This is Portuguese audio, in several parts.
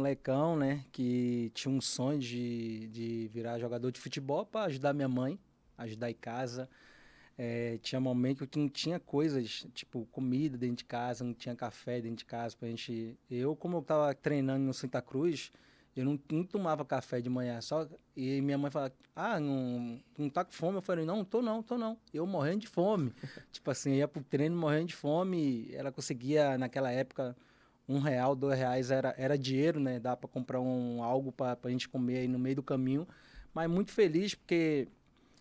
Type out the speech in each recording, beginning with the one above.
molecão, né, que tinha um sonho de virar jogador de futebol para ajudar minha mãe, ajudar em casa. Tinha momento que não tinha coisas, tipo comida dentro de casa, não tinha café dentro de casa pra gente... Como eu tava treinando no Santa Cruz, eu não tomava café de manhã, e minha mãe falava, não tá com fome? Eu falei, não, tô não. Eu morrendo de fome. Tipo assim, eu ia pro treino morrendo de fome, ela conseguia, naquela época, R$ 1, R$ 2 era dinheiro, né? Dá pra comprar algo pra gente comer aí no meio do caminho. Mas muito feliz, porque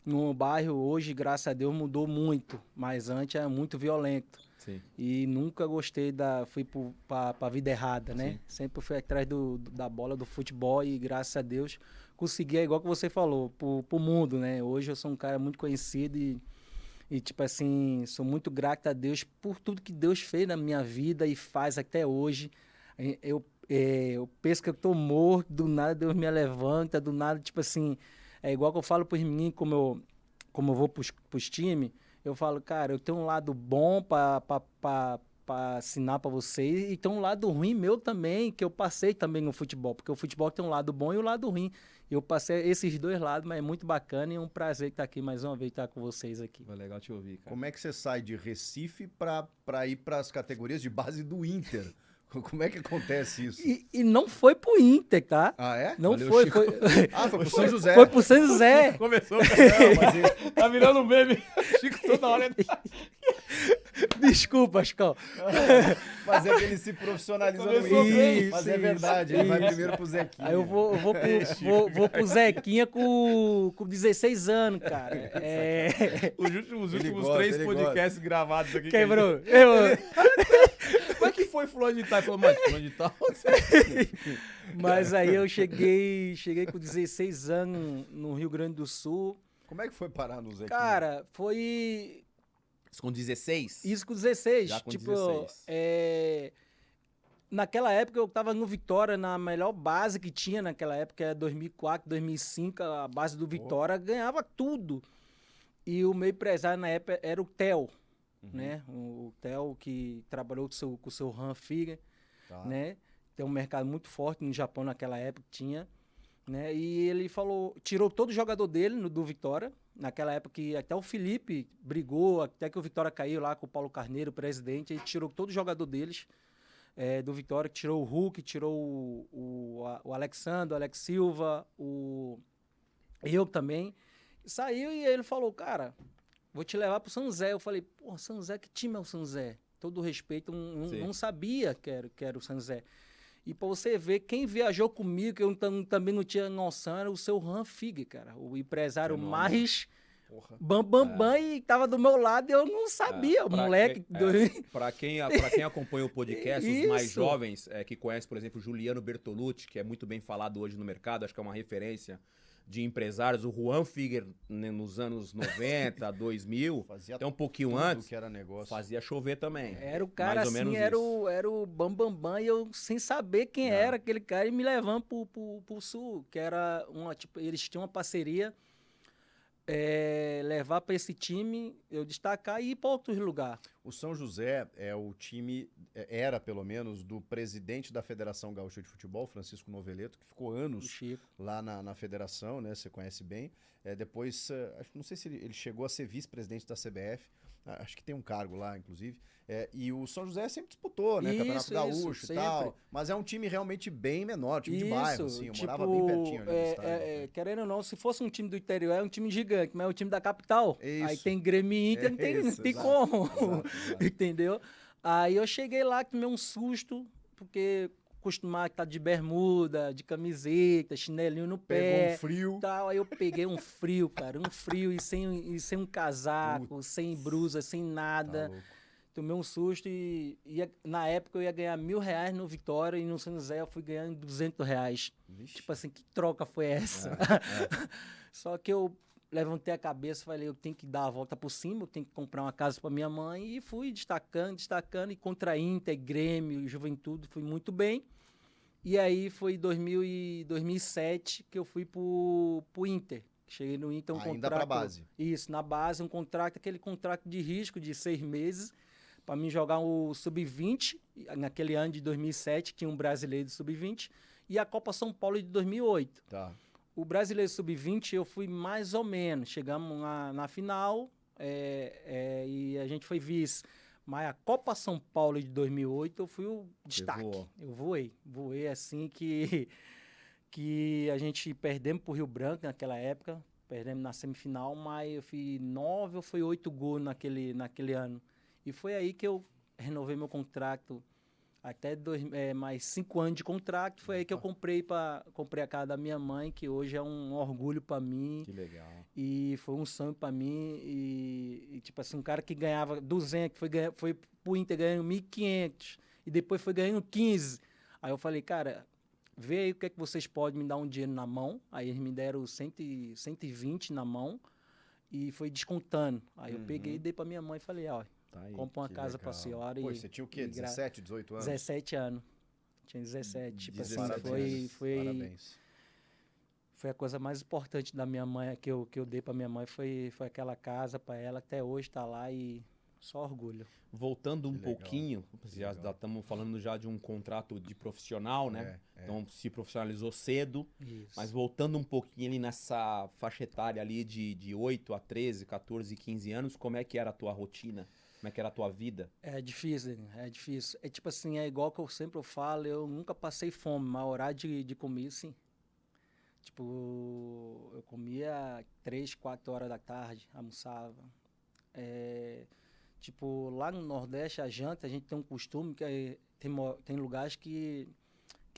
no bairro hoje, graças a Deus, mudou muito. Mas antes era muito violento. Sim. E nunca gostei fui pra vida errada, né? Sim. Sempre fui atrás da bola, do futebol e graças a Deus consegui, igual que você falou, pro mundo, né? Hoje eu sou um cara muito conhecido e tipo assim, sou muito grato a Deus por tudo que Deus fez na minha vida e faz até hoje. Eu penso que eu tô morto, do nada Deus me levanta, do nada, tipo assim, é igual que eu falo pros meninos, como eu vou pros times, eu falo, cara, eu tenho um lado bom para ensinar para vocês e tem um lado ruim meu também, que eu passei também no futebol, porque o futebol tem um lado bom e um lado ruim. Eu passei esses dois lados, mas é muito bacana e é um prazer estar aqui mais uma vez, estar com vocês aqui. Foi legal te ouvir, cara. Como é que você sai de Recife para ir para as categorias de base do Inter? Como é que acontece isso? E não foi pro Inter, tá? Ah, é? Não Valeu, foi, Chico. Ah, foi pro São José. Foi pro São José. Começou, cara. Tá virando um meme. Chico toda hora. Desculpa, Ascão. Mas é que ele se profissionalizou Começou muito. bem. Mas é verdade, ele vai primeiro pro Zequinha. Aí eu vou pro Zequinha com 16 anos, cara. Os Ele últimos gosta, 3 ele podcasts gravados aqui. Quebrou. Como é que foi fulano de tal? Ele falou, mas fulano de tal... Mas aí eu cheguei com 16 anos no Rio Grande do Sul. Como é que foi parar no Zequinha? Cara, foi... Isso com 16? Isso com 16. Já com tipo, 16. Naquela época eu tava no Vitória, na melhor base que tinha naquela época, era 2004, 2005, a base do Vitória ganhava tudo. E o meu empresário na época era o Theo, né? O Theo que trabalhou com o seu Han Figuer, né? Tem um mercado muito forte no Japão naquela época, tinha, né? E ele tirou todo o jogador dele do Vitória, naquela época que até o Felipe brigou, até que o Vitória caiu lá com o Paulo Carneiro, o presidente, ele tirou todo o jogador deles do Vitória, tirou o Hulk, tirou o Alexandre, o Alex Silva, eu também. Saiu e ele falou, cara, vou te levar pro São José. Eu falei, pô, São José, que time é o São José? Todo respeito, não sabia que era o São José. E pra você ver, quem viajou comigo, que eu também não tinha noção, era o seu Han Figuer, cara. O empresário mais bam, e tava do meu lado e eu não sabia. O moleque... Pra quem acompanha o podcast, os mais jovens, que conhecem, por exemplo, o Juliano Bertolucci, que é muito bem falado hoje no mercado, acho que é uma referência de empresários, o Juan Figuer, né, nos anos 90, 2000, até um pouquinho antes, que era negócio. Fazia chover também. Era o cara mais ou assim, menos era o bam, e eu sem saber quem era aquele cara e me levando pro Sul, que era eles tinham uma parceria, levar para esse time, eu destacar e ir para outros lugares. O São José é o time, era pelo menos, do presidente da Federação Gaúcha de Futebol, Francisco Noveleto, que ficou anos lá na federação, né? Você conhece bem. Depois, não sei se ele chegou a ser vice-presidente da CBF, acho que tem um cargo lá, inclusive. E o São José sempre disputou, né? Campeonato Gaúcho e tal. Mas é um time realmente bem menor, time de bairro, assim. Eu morava bem pertinho ali do estádio. Querendo ou não, se fosse um time do interior, é um time gigante, mas é um time da capital. Aí tem Grêmio e Inter, não tem como. Exato. Entendeu? Aí eu cheguei lá, tomei um susto, porque costumava estar de bermuda, de camiseta, chinelinho no pé. Pegou um frio. Tal. Aí eu peguei um frio, cara. Um frio e sem um casaco, sem blusa, sem nada. Tá, tomei um susto e na época eu ia ganhar R$1.000 no Vitória e no São José eu fui ganhando R$200. Vixe. Tipo assim, que troca foi essa? Só que eu levantei a cabeça e falei, eu tenho que dar a volta por cima, eu tenho que comprar uma casa para minha mãe e fui destacando e contra Inter, Grêmio, Juventude, fui muito bem. E aí foi em 2007 que eu fui pro Inter. Cheguei no Inter, ainda pra base. Isso, na base, aquele contrato de risco de 6 meses, para mim jogar o Sub-20 naquele ano de 2007 tinha um brasileiro de sub-20 e a Copa São Paulo de 2008. Tá. O brasileiro sub-20 eu fui mais ou menos, chegamos na final e a gente foi vice. Mas a Copa São Paulo de 2008 eu fui o destaque. Eu voei assim que a gente perdemos pro Rio Branco naquela época, perdemos na semifinal, mas eu fiz 9 ou foi 8 gols naquele ano. E foi aí que eu renovei meu contrato até mais 5 anos de contrato. Foi aí que eu comprei a casa da minha mãe, que hoje é um orgulho para mim. Que legal. E foi um sonho para mim. E tipo assim, um cara que ganhava 200, foi pro Inter ganhando 1.500 e depois foi ganhando 15. Aí eu falei, cara, vê aí o que é que vocês podem me dar um dinheiro na mão. Aí eles me deram 120 na mão e foi descontando. Aí eu peguei e dei para minha mãe e falei, ó, compra uma casa para a senhora. Pô, você tinha o quê? 17, 18 anos? 17 anos. Tinha 17. Tipo assim, Parabéns. foi a coisa mais importante da minha mãe, que eu dei para minha mãe, foi aquela casa para ela. Até hoje está lá e só orgulho. Voltando um pouquinho, já estamos falando já de um contrato de profissional, né? Então se profissionalizou cedo. Isso. Mas voltando um pouquinho ali nessa faixa etária ali de 8 a 13, 14, 15 anos, como é que era a tua rotina? Como é que era a tua vida? É difícil, é difícil. É tipo assim, é igual que eu sempre falo, eu nunca passei fome, mas horário de comer, sim. Tipo, eu comia 3, 4 horas da tarde, almoçava. Tipo, lá no Nordeste, a janta, a gente tem um costume que tem lugares que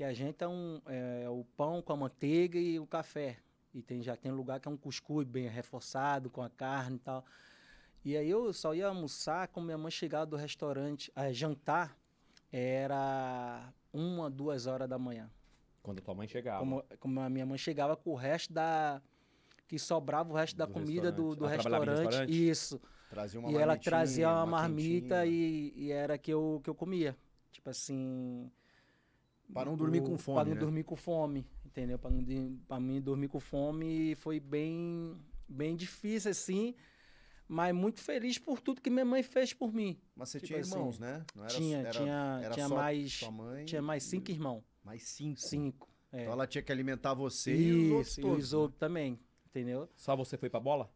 a janta é o pão com a manteiga e o café. E já tem lugar que é um cuscuz bem reforçado, com a carne e tal. E aí eu só ia almoçar quando minha mãe chegava do restaurante. Jantar era 1, 2 horas da manhã. Quando a tua mãe chegava. Como a minha mãe chegava com o resto que sobrava o resto da comida do restaurante. Isso. Trazia uma e ela trazia uma marmita e era que eu comia. Tipo assim... Para não dormir com fome, Para não dormir com fome, entendeu? Para mim dormir com fome foi bem difícil, assim... Mas muito feliz por tudo que minha mãe fez por mim. Mas você tinha irmãos, né? Não era, tinha só mais, sua mãe? Tinha mais 5 irmãos. Mais 5? 5. Então ela tinha que alimentar você e os outros todos. E os outros também, entendeu? Só você foi pra bola?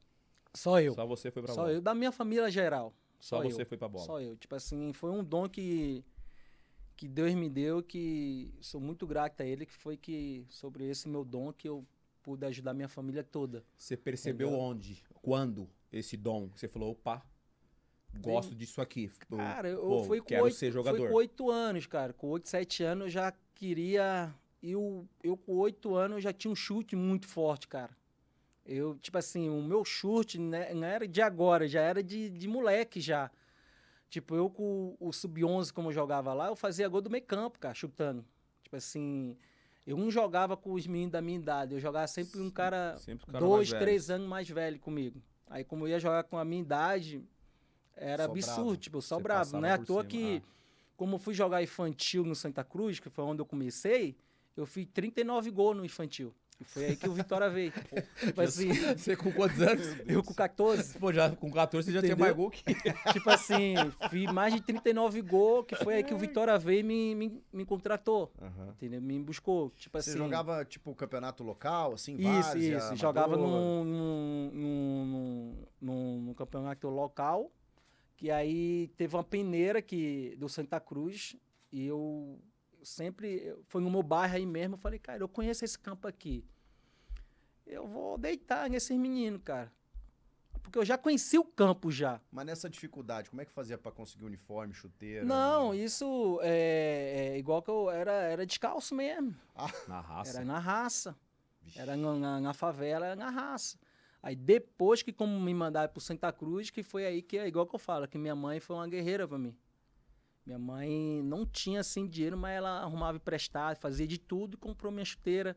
Só eu. Só você foi pra bola? Só eu, da minha família geral. Só você foi pra bola? Só eu. Tipo assim, foi um dom que Deus me deu, que sou muito grato a Ele, que foi sobre esse meu dom que eu pude ajudar minha família toda. Você percebeu onde? Quando? Esse dom, você falou, opa, gosto disso aqui. Cara, eu quero ser jogador. Foi com 8 anos, cara. Com 8, 7 anos eu já queria... Eu com 8 anos eu já tinha um chute muito forte, cara. Tipo assim, o meu chute não era de agora, já era de moleque já. Tipo, eu com o sub-11, como eu jogava lá, eu fazia gol do meio campo, cara, chutando. Tipo assim, eu não jogava com os meninos da minha idade, eu jogava sempre um cara 2, 3 anos mais velho comigo. Aí, como eu ia jogar com a minha idade, era absurdo, tipo, eu sobrava. Não é à toa que, como eu fui jogar infantil no Santa Cruz, que foi onde eu comecei, eu fiz 39 gols no infantil. E foi aí que o Vitória veio. Tipo assim, você com quantos anos? Eu com 14. Pô, já com 14 você já tinha mais gol que... Tipo assim, fiz mais de 39 gols, que foi aí que o Vitória veio e me contratou. Entendeu? Me buscou. Tipo você assim, jogava, tipo, campeonato local, assim, várzea, amador. Jogava num campeonato local, que aí teve uma peneira do Santa Cruz, e eu sempre... Foi no meu bairro aí mesmo, eu falei, cara, eu conheço esse campo aqui. Eu vou deitar nesses meninos, cara. Porque eu já conheci o campo já. Mas nessa dificuldade, como é que fazia pra conseguir uniforme, chuteira? Não, isso é igual que eu era descalço mesmo. Na raça? Era na raça. Vixe. Era na favela, era na raça. Aí depois que como me mandaram pro Santa Cruz, que foi aí que é igual que eu falo, que minha mãe foi uma guerreira pra mim. Minha mãe não tinha assim dinheiro, mas ela arrumava emprestado, fazia de tudo e comprou minha chuteira.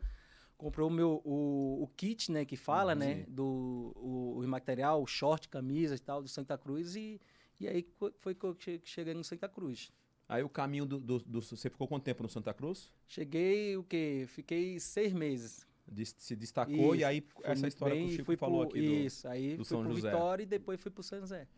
Comprou o kit, né, que fala, né, o material, o short, camisa e tal, do Santa Cruz, e aí foi que eu cheguei no Santa Cruz. Aí o caminho você ficou quanto tempo no Santa Cruz? Cheguei, Fiquei 6 meses. Se destacou, e aí essa história que o Chico falou aqui aí do fui São pro José. Vitória e depois fui pro São José.